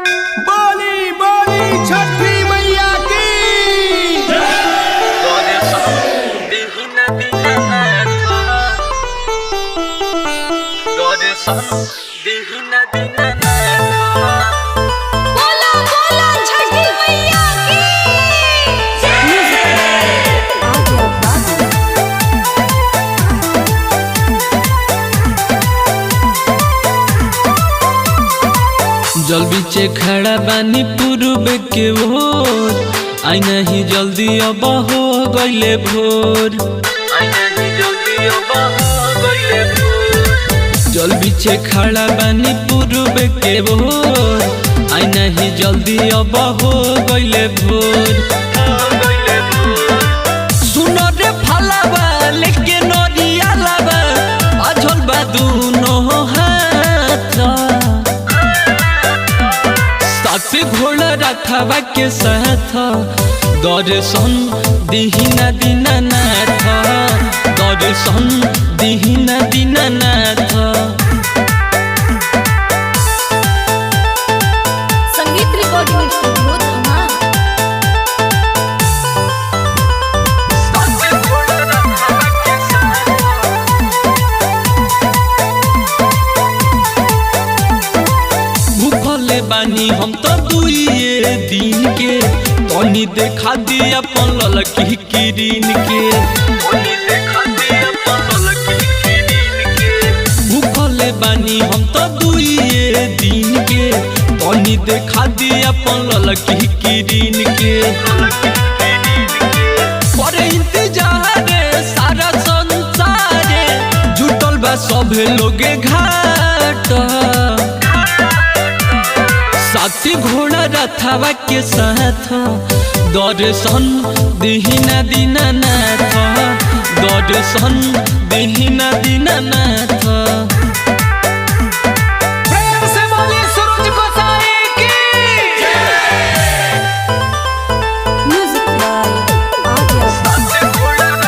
बोली बोली छठी मैया की बोला बोला छठी मैया की जल बीचे खड़ा बानी पूर्व के ओर आई नहीं जल्दी अब हो गईले भोर। जल बीचे खड़ा बानी पूर्व के ओर आई नहीं जल्दी अब हो गईले भोर। सुनो रे फलावा लेके नरिया लावा अझल बा दुनो हाथ साथ घोड़ा रखवा के साथ दर्शन दिहिना दीनानाथ दर्शन दिहिना दीनानाथ। संगीत रिकॉर्डिंग स्टूडियो धमा भूखले बानी हम तो दुइये दिन के तनी देखा दिया अपन ललकी किरीन के। भूखले बानी हम तो दुइये दिन के तनी देखा दिया अपन ललकी किरीन के। पर इंतजार सारा संसार जुटल बा सभे लोगे घाट साथी घोड़ा रथवा के साथ दर्शन दिहिना दीनानाथ दर्शन दिहिना दीनानाथ। प्रेम से बोली सूरज गोसाई की म्यूजिक बाय आर्या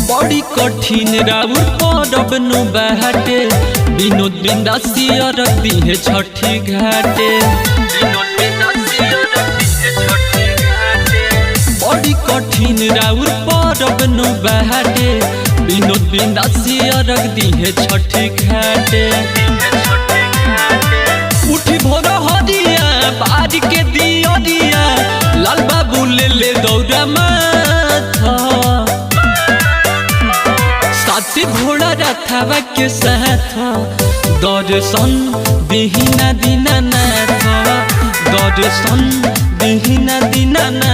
बड़ी कठिन राउर परब नु बाटे विनोद बिंदासी अरग दिहे छठी घाटे। बड़ी कठिन राउर परब नु बाटे विनोद बिंदासी अरग दिहे छठी घाटे। उठी भोर हरिया बारी के दियरिया लाल बाबू ले दौड़ा माथा साथी घोड़ा रथवा के साथ दर्शन दिहिना दीनानाथ दर्शन दिहिना दीनानाथ।